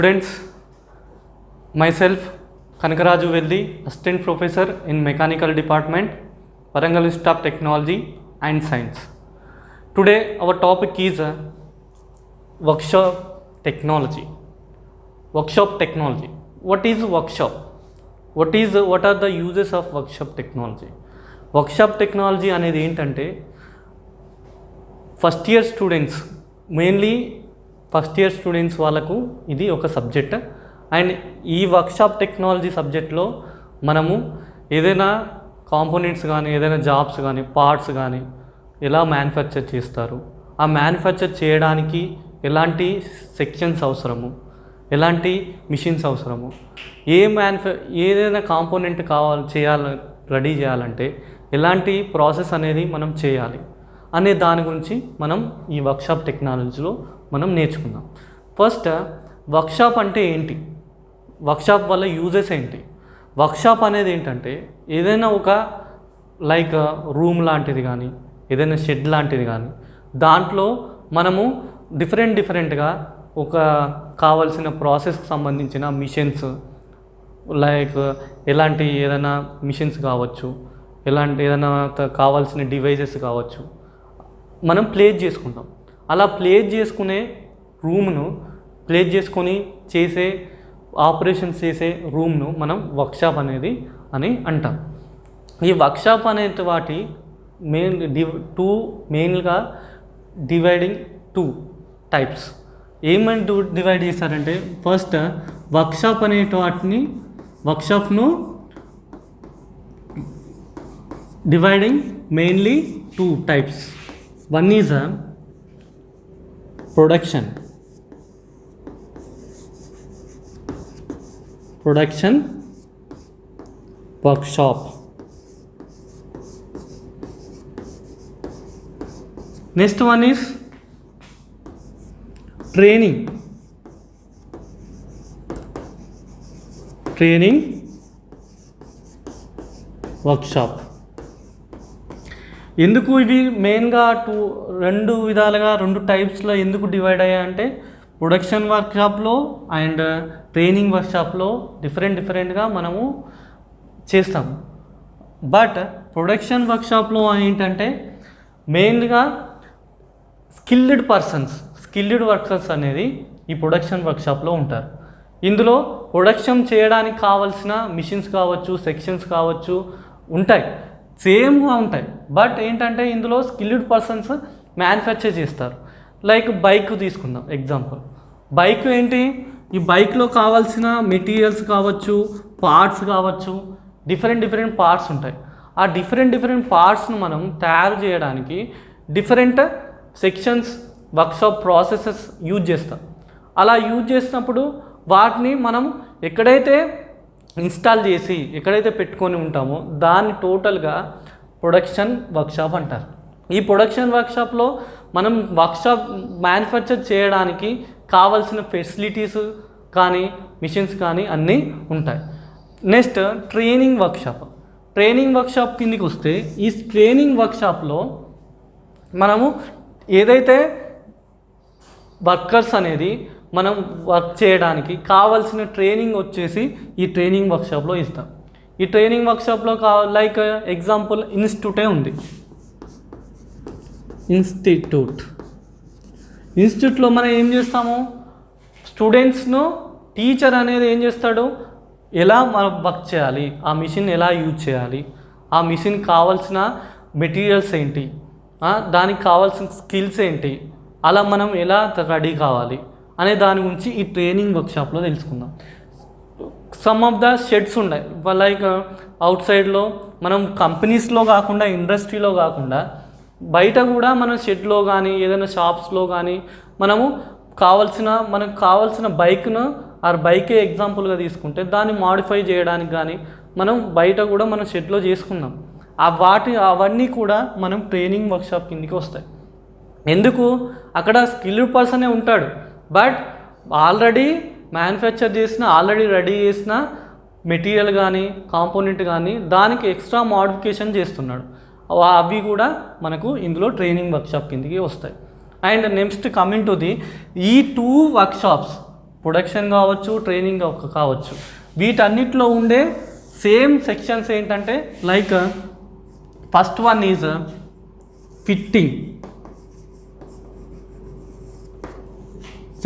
Students, myself Kanakaraju Velli, Assistant Professor in Mechanical Department, Warangal Institute of Technology and Science. Today our topic is workshop technology. Workshop technology. What is workshop? What are the uses of workshop technology? Workshop technology అనేది ఏంటంటే first year students, mainly first year students వాళ్ళకు ఇది ఒక subject. And ఈ workshop technology సబ్జెక్ట్లో మనము ఏదైనా components కానీ, ఏదైనా జాబ్స్ కానీ, పార్ట్స్ కానీ ఎలా మ్యానుఫ్యాక్చర్ చేస్తారు, ఆ మ్యానుఫ్యాక్చర్ చేయడానికి ఎలాంటి సెక్షన్స్ అవసరము, ఎలాంటి మిషన్స్ అవసరము, ఏదైనా కాంపోనెంట్ రెడీ చేయాలంటే ఎలాంటి ప్రాసెస్ అనేది మనం చేయాలి అనే దాని గురించి మనం ఈ వర్క్షాప్ టెక్నాలజీలో మనం నేర్చుకుందాం. ఫస్ట్, వర్క్షాప్ అంటే ఏంటి, వర్క్షాప్ వల్ల యూజెస్ ఏంటి? వర్క్షాప్ అనేది ఏంటంటే ఏదైనా ఒక లైక్ రూమ్ లాంటిది కానీ, ఏదైనా షెడ్ లాంటిది కానీ, దాంట్లో మనము డిఫరెంట్గా ఒక కావాల్సిన ప్రాసెస్కి సంబంధించిన మిషన్స్, లైక్ ఎలాంటి ఏదైనా మిషన్స్ కావచ్చు, ఎలాంటి ఏదైనా కావాల్సిన డివైజెస్ కావచ్చు, మనం ప్లేస్ చేసుకుంటాం. అలా ప్లేస్ చేసుకునే రూమ్ను, ప్లేస్ చేసుకొని చేసే ఆపరేషన్స్ చేసే రూమ్ను మనం వర్క్షాప్ అనేది అని అంటాం. ఈ వర్క్షాప్ అనే వాటి మెయిన్గా డివైడింగ్ టూ టైప్స్. ఏమని డివైడ్ చేశారంటే, ఫస్ట్ వర్క్షాప్ అనే వర్క్షాప్ను dividing mainly two types. One is production workshop. Next one is training workshop. ఎందుకు ఇవి మెయిన్గా రెండు టైప్స్లో ఎందుకు డివైడ్ అయ్యాయంటే, ప్రొడక్షన్ వర్క్షాప్లో అండ్ ట్రైనింగ్ వర్క్షాప్లో డిఫరెంట్గా మనము చేస్తాము. బట్ ప్రొడక్షన్ వర్క్షాప్లో ఏంటంటే మెయిన్గా స్కిల్డ్ వర్కర్స్ అనేది ఈ ప్రొడక్షన్ వర్క్షాప్లో ఉంటారు. ఇందులో ప్రొడక్షన్ చేయడానికి కావాల్సిన మిషన్స్ కావచ్చు, సెక్షన్స్ కావచ్చు ఉంటాయి, సేమ్గా ఉంటాయి. బట్ ఏంటంటే ఇందులో స్కిల్డ్ పర్సన్స్ మ్యానుఫ్యాక్చర్ చేస్తారు. లైక్ బైక్ తీసుకుందాం ఎగ్జాంపుల్. బైక్ ఏంటి, ఈ బైక్లో కావాల్సిన మెటీరియల్స్ కావచ్చు, పార్ట్స్ కావచ్చు, డిఫరెంట్ పార్ట్స్ ఉంటాయి. ఆ డిఫరెంట్ పార్ట్స్ను మనం తయారు చేయడానికి different sections, workshop processes use చేస్తాం. అలా యూజ్ చేసినప్పుడు వాటిని మనం ఎక్కడైతే ఇన్స్టాల్ చేసి ఎక్కడైతే పెట్టుకొని ఉంటామో దాన్ని టోటల్గా ప్రొడక్షన్ వర్క్షాప్ అంటారు. ఈ ప్రొడక్షన్ వర్క్షాప్లో మనం వర్క్షాప్ మ్యానుఫ్యాక్చర్ చేయడానికి కావాల్సిన ఫెసిలిటీస్ కానీ, మిషన్స్ కానీ అన్నీ ఉంటాయి. నెక్స్ట్ ట్రైనింగ్ వర్క్షాప్ కిందికి వస్తే, ఈ ట్రైనింగ్ వర్క్షాప్లో మనము ఏదైతే వర్కర్స్ అనేది మనం వర్క్ చేయడానికి కావాల్సిన ట్రైనింగ్ వచ్చేసి ఈ ట్రైనింగ్ వర్క్షాప్లో ఇస్తాం. ఈ ట్రైనింగ్ వర్క్షాప్లో లైక్ ఎగ్జాంపుల్ ఇన్స్టిట్యూటే ఉంది. ఇన్స్టిట్యూట్లో మనం ఏం చేస్తాము, స్టూడెంట్స్ను టీచర్ అనేది ఏం చేస్తాడు, ఎలా మనం వర్క్ చేయాలి, ఆ మిషన్ ఎలా యూజ్ చేయాలి, ఆ మిషన్ కావాల్సిన మెటీరియల్స్ ఏంటి, దానికి కావాల్సిన స్కిల్స్ ఏంటి, అలా మనం ఎలా రెడీ కావాలి అనే దాని గురించి ఈ ట్రైనింగ్ వర్క్షాప్లో తెలుసుకుందాం. సమ్ ఆఫ్ ద షెడ్స్ ఉన్నాయి, లైక్ అవుట్ సైడ్లో మనం కంపెనీస్లో కాకుండా, ఇండస్ట్రీలో కాకుండా బయట కూడా మనం షెడ్లో కానీ, ఏదైనా షాప్స్లో కానీ మనకు కావాల్సిన బైక్ను, ఆ బైకే ఎగ్జాంపుల్గా తీసుకుంటే దాన్ని మాడిఫై చేయడానికి కానీ మనం బయట కూడా మనం షెడ్లో చేసుకుందాం. అవన్నీ కూడా మనం ట్రైనింగ్ వర్క్షాప్ కిందకి వస్తాయి. ఎందుకు, అక్కడ స్కిల్డ్ పర్సనే ఉంటాడు, బట్ ఆల్రెడీ మ్యానుఫ్యాక్చర్ చేసిన, ఆల్రెడీ రెడీ చేసిన మెటీరియల్ కానీ, కాంపోనెంట్ కానీ దానికి ఎక్స్ట్రా మోడిఫికేషన్ చేస్తున్నాడు. అవి కూడా మనకు ఇందులో ట్రైనింగ్ వర్క్షాప్ కిందకి వస్తాయి. అండ్ నెక్స్ట్ కమింగ్ టు ఈ టూ వర్క్షాప్స్ ప్రొడక్షన్ కావచ్చు, ట్రైనింగ్ కావచ్చు, వీటన్నిటిలో ఉండే సేమ్ సెక్షన్స్ ఏంటంటే like first one is fitting,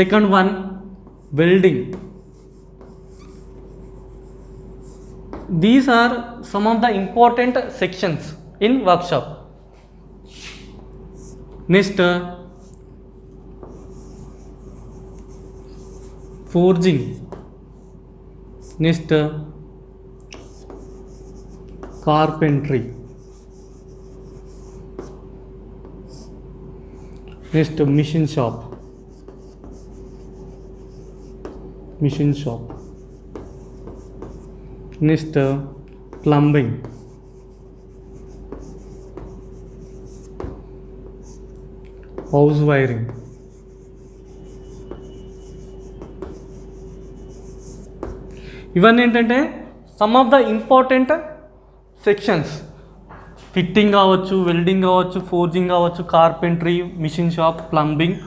second one welding. These are some of the important sections in workshop. Next, forging. Next, carpentry. Next, machine shop. Next, plumbing. House wiring. ఇవన్నీ ఏంటంటే some of the important sections. Fitting కావచ్చు, welding కావచ్చు, forging కావచ్చు, carpentry, machine shop, plumbing,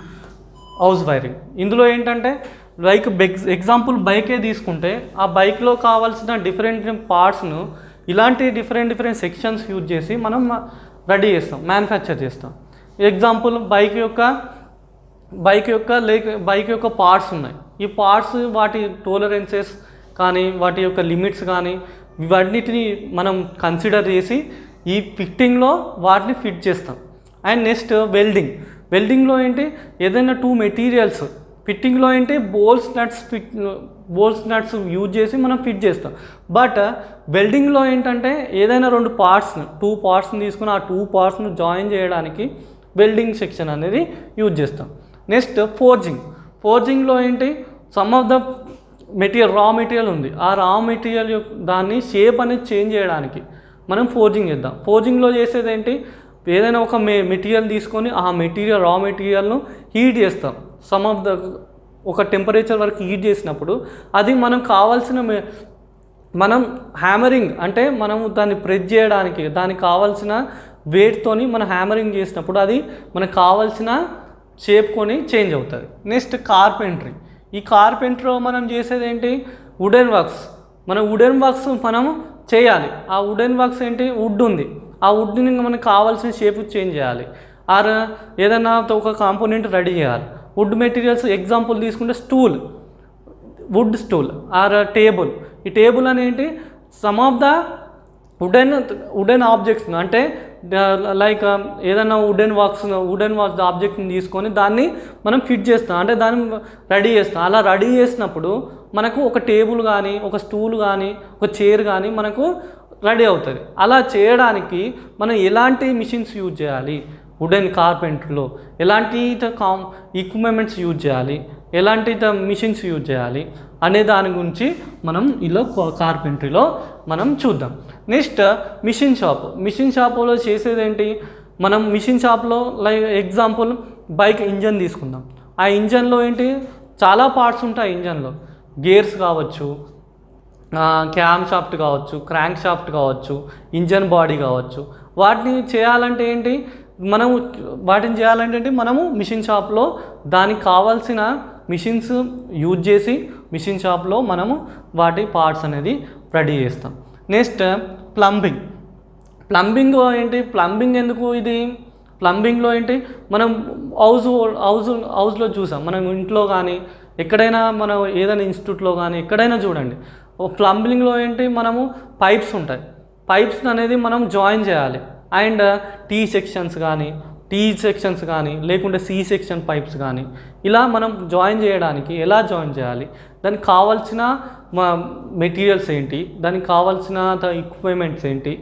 house wiring. ఇందులో ఏంటంటే like example బైకే తీసుకుంటే ఆ బైక్లో కావాల్సిన డిఫరెంట్ పార్ట్స్ను ఇలాంటి డిఫరెంట్ సెక్షన్స్ యూజ్ చేసి మనం రెడీ చేస్తాం, మ్యానుఫ్యాక్చర్ చేస్తాం. ఎగ్జాంపుల్ బైక్ యొక్క పార్ట్స్ ఉన్నాయి. ఈ పార్ట్స్ వాటి టోలరెన్సెస్ కానీ వాటి యొక్క లిమిట్స్ కానీ ఇవన్నిటిని మనం కన్సిడర్ చేసి ఈ ఫిట్టింగ్లో వాటిని ఫిట్ చేస్తాం. అండ్ నెక్స్ట్ వెల్డింగ్లో ఏంటి ఏదైనా 2 మెటీరియల్స్, ఫిట్టింగ్లో ఏంటి బోల్స్ నట్స్ యూజ్ చేసి మనం ఫిట్ చేస్తాం. బట్ వెల్డింగ్లో ఏంటంటే ఏదైనా 2 పార్ట్స్ని తీసుకుని ఆ 2 పార్ట్స్ను జాయిన్ చేయడానికి వెల్డింగ్ సెక్షన్ అనేది యూజ్ చేస్తాం. నెక్స్ట్ ఫోర్జింగ్లో ఏంటి some of the raw material ఉంది, ఆ రా మెటీరియల్ దాన్ని షేప్ అనేది చేంజ్ చేయడానికి మనం ఫోర్జింగ్ చేద్దాం. ఫోర్జింగ్లో చేసేది ఏంటి ఏదైనా ఒక మెటీరియల్ తీసుకొని ఆ రా మెటీరియల్ను హీట్ చేస్తాం. సమ్ ఆఫ్ ద ఒక టెంపరేచర్ వరకు హీట్ చేసినప్పుడు అది మనం కావాల్సిన మనం హ్యామరింగ్ అంటే మనము దాన్ని ప్రెస్ చేయడానికి దానికి కావాల్సిన వెయిట్తోని మనం హ్యామరింగ్ చేసినప్పుడు అది మనకు కావాల్సిన షేప్ కొని చేంజ్ అవుతుంది. Next carpentry. ఈ కార్పెంటరీలో మనం చేసేది ఏంటి వుడెన్ వర్క్స్. మనం చేయాలి. ఆ వుడెన్ వర్క్స్ ఏంటి వుడ్ ఉంది, ఆ వుడ్ని మనకు కావాల్సిన షేప్ చేంజ్ చేయాలి. ఆర్ ఏదైనా ఒక కాంపోనెంట్ రెడీ చేయాలి. వుడ్ మెటీరియల్స్ ఎగ్జాంపుల్ తీసుకుంటే వుడ్ స్టూల్ ఆర్ టేబుల్. ఈ టేబుల్ అనేంటి some of the wooden objects అంటే లైక్ ఏదైనా వుడెన్ వర్క్స్ ఆబ్జెక్ట్ని తీసుకొని దాన్ని మనం ఫిట్ చేస్తాం, అంటే దాన్ని రెడీ చేస్తాం. అలా రెడీ చేసినప్పుడు మనకు ఒక టేబుల్ కానీ ఒక స్టూల్ కానీ ఒక చైర్ కానీ మనకు రెడీ అవుతుంది. అలా చేయడానికి మనం ఎలాంటి మిషన్స్ యూజ్ చేయాలి, వుడెన్ కార్పెంటరీలో ఎలాంటి ఎక్విప్మెంట్స్ యూజ్ చేయాలి, ఎలాంటి మిషన్స్ యూజ్ చేయాలి అనే దాని గురించి మనం ఇలా కార్పెంటరీలో మనం చూద్దాం. నెక్స్ట్ మిషన్ షాప్లో చేసేది ఏంటి మనం మిషన్ షాప్లో లైక్ ఎగ్జాంపుల్ బైక్ ఇంజన్ తీసుకుందాం. ఆ ఇంజన్లో ఏంటి చాలా పార్ట్స్ ఉంటాయి. ఇంజన్లో గేర్స్ కావచ్చు, క్యామ్ షాఫ్ట్ కావచ్చు, క్రాంక్ షాఫ్ట్ కావచ్చు, ఇంజన్ బాడీ కావచ్చు. వాటిని చేయాలంటే ఏంటి మనము మిషన్ షాప్లో దానికి కావాల్సిన మిషన్స్ యూజ్ చేసి మిషన్ షాప్లో మనము వాటి పార్ట్స్ అనేది రెడీ చేస్తాం. నెక్స్ట్ ప్లంబింగ్ ఏంటి ఎందుకు ఇది ప్లంబింగ్లో ఏంటి మనం హౌస్లో చూసాం. మనం ఇంట్లో కానీ ఎక్కడైనా మనం ఏదైనా ఇన్స్టిట్యూట్లో కానీ ఎక్కడైనా చూడండి ప్లంబింగ్లో ఏంటి మనము పైప్స్ అనేది మనం జాయిన్ చేయాలి. అండ్ టీ సెక్షన్స్ కానీ లేకుంటే సి సెక్షన్ పైప్స్ కానీ ఇలా మనం జాయిన్ చేయడానికి ఎలా జాయిన్ చేయాలి, దానికి కావాల్సిన మెటీరియల్స్ ఏంటి, దానికి కావాల్సిన ఎక్విప్మెంట్స్ ఏంటి,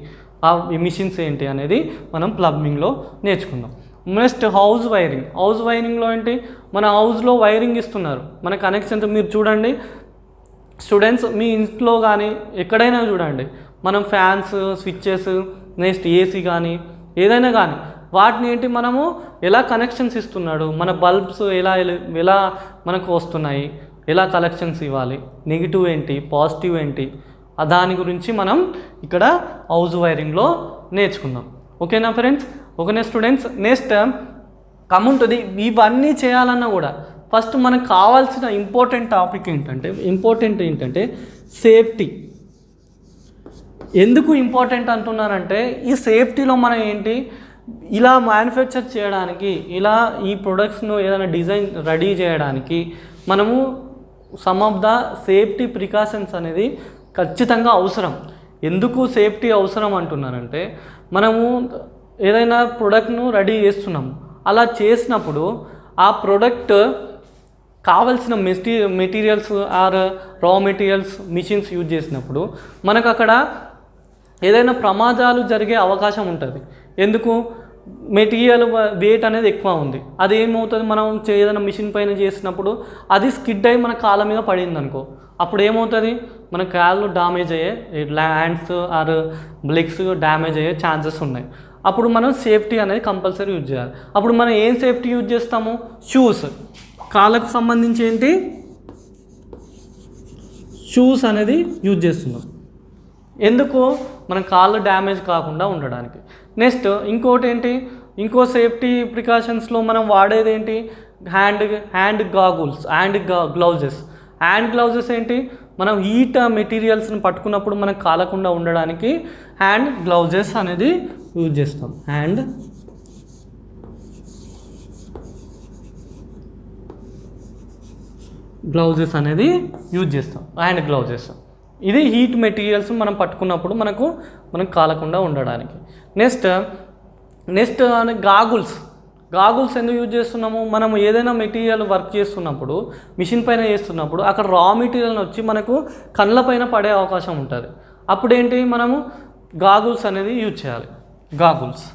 ఆ మిషన్స్ ఏంటి అనేది మనం ప్లంబింగ్లో నేర్చుకుందాం. నెక్స్ట్ హౌస్ వైరింగ్లో ఏంటి మన హౌస్లో వైరింగ్ ఇస్తున్నారు, మన కనెక్షన్స్ మీరు చూడండి స్టూడెంట్స్ మీ ఇంట్లో కానీ ఎక్కడైనా చూడండి మనం ఫ్యాన్స్, స్విచ్చెస్, నెక్స్ట్ ఏసీ కానీ ఏదైనా కానీ వాటిని ఏంటి మనము ఎలా కనెక్షన్స్ ఇస్తున్నాడు, మన బల్బ్స్ ఎలా మనకు వస్తున్నాయి, ఎలా కనెక్షన్స్ ఇవ్వాలి, నెగిటివ్ ఏంటి పాజిటివ్ ఏంటి దాని గురించి మనం ఇక్కడ హౌస్ వైరింగ్లో నేర్చుకుందాం. ఓకేనా ఫ్రెండ్స్? ఓకేనా students? Next come to the ఇవన్నీ చేయాలన్నా కూడా ఫస్ట్ మనకు కావాల్సిన ఇంపార్టెంట్ ఏంటంటే సేఫ్టీ. ఎందుకు ఇంపార్టెంట్ అంటున్నానంటే ఈ సేఫ్టీలో మనం ఏంటి, ఇలా మ్యానుఫ్యాక్చర్ చేయడానికి, ఇలా ఈ ప్రొడక్ట్స్ను ఏదైనా డిజైన్ రెడీ చేయడానికి మనము some of the safety precautions అనేది ఖచ్చితంగా అవసరం. ఎందుకు సేఫ్టీ అవసరం అంటున్నానంటే మనము ఏదైనా ప్రోడక్ట్ను రెడీ చేస్తున్నాము, అలా చేసినప్పుడు ఆ ప్రోడక్ట్ కావలసిన materials or raw materials machines use చేసినప్పుడు మనకు అక్కడ ఏదైనా ప్రమాదాలు జరిగే అవకాశం ఉంటుంది. ఎందుకు, మెటీరియల్ వెయిట్ అనేది ఎక్కువ ఉంది, అది ఏమవుతుంది, మనం ఏదైనా మిషన్ పైన చేసినప్పుడు అది స్కిడ్ అయ్యి మన కాళ్ళ మీద పడింది అనుకో, అప్పుడు ఏమవుతుంది, మన కాళ్ళు డ్యామేజ్ అయ్యే, హ్యాండ్స్ ఆర్ లెగ్స్ డ్యామేజ్ అయ్యే ఛాన్సెస్ ఉన్నాయి. అప్పుడు మనం సేఫ్టీ అనేది కంపల్సరీ యూజ్ చేయాలి. అప్పుడు మనం ఏం సేఫ్టీ యూజ్ చేస్తాము, షూస్, కాళ్ళకు సంబంధించి ఏంటి షూస్ అనేది యూజ్ చేస్తున్నాం. ఎందుకు, మన కాళ్ళు డ్యామేజ్ కాకుండా ఉండడానికి. నెక్స్ట్ ఇంకోటి ఏంటి, ఇంకో సేఫ్టీ ప్రికాషన్స్లో మనం వాడేది ఏంటి, హ్యాండ్ గ్లౌజెస్. హ్యాండ్ గ్లౌజెస్ ఏంటి, మనం హీట్ మెటీరియల్స్ని పట్టుకున్నప్పుడు మనకు కాలకుండా ఉండడానికి హ్యాండ్ గ్లౌజెస్ అనేది యూజ్ చేస్తాం. హ్యాండ్ గ్లౌజెస్ అనేది యూజ్ చేస్తాం, హ్యాండ్ గ్లౌజెస్. ఇది హీట్ మెటీరియల్స్ మనం పట్టుకున్నప్పుడు మనకు కాలకుండా ఉండడానికి. నెక్స్ట్ గాగుల్స్ ఎందుకు యూజ్ చేస్తున్నాము, మనం ఏదైనా మెటీరియల్ వర్క్ చేస్తున్నప్పుడు, మిషన్ పైన చేస్తున్నప్పుడు అక్కడ రా మెటీరియల్ వచ్చి మనకు కళ్ళ పైన పడే అవకాశం ఉంటుంది. అప్పుడేంటి, మనము గాగుల్స్ అనేది యూజ్ చేయాలి. గాగుల్స్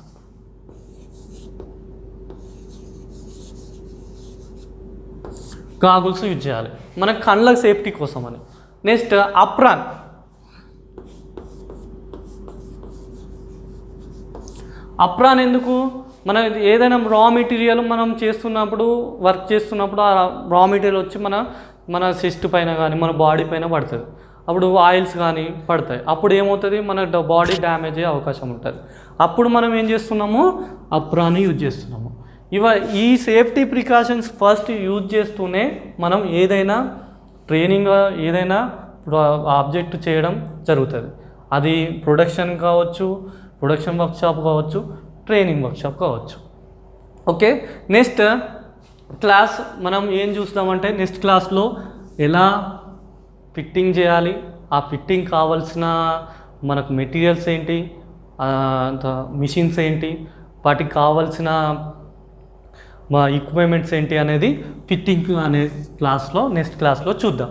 యూజ్ చేయాలి మన కళ్ళ సేఫ్టీ కోసం అని. నెక్స్ట్ అప్రాన్ ఎందుకు, మనం ఏదైనా రా మెటీరియల్ మనం వర్క్ చేస్తున్నప్పుడు ఆ రా మెటీరియల్ వచ్చి మన చెస్ట్ పైన కానీ మన బాడీ పైన పడుతుంది, అప్పుడు ఆయిల్స్ కానీ పడతాయి, అప్పుడు ఏమవుతుంది, మన బాడీ డ్యామేజ్ అయ్యే అవకాశం ఉంటుంది. అప్పుడు మనం ఏం చేస్తున్నాము, అప్రాన్ యూజ్ చేస్తున్నాము. ఈ సేఫ్టీ ప్రికాషన్స్ ఫస్ట్ యూజ్ చేస్తూనే మనం ఏదైనా ట్రైనింగ్, ఏదైనా ఆబ్జెక్ట్ చేయడం జరుగుతుంది. అది ప్రొడక్షన్ కావచ్చు, ప్రొడక్షన్ వర్క్షాప్ కావచ్చు, ట్రైనింగ్ వర్క్షాప్ కావచ్చు. ఓకే, నెక్స్ట్ క్లాస్ మనం ఏం చూస్తామంటే, నెక్స్ట్ క్లాస్లో ఎలా ఫిట్టింగ్ చేయాలి, ఆ ఫిట్టింగ్ కావాల్సిన మనకు మెటీరియల్స్ ఏంటి, మిషన్స్ ఏంటి, వాటికి కావాల్సిన ఎక్విప్మెంట్స్ ఏంటి అనేది ఫిట్టింగ్ అనే నెక్స్ట్ క్లాస్లో చూద్దాం.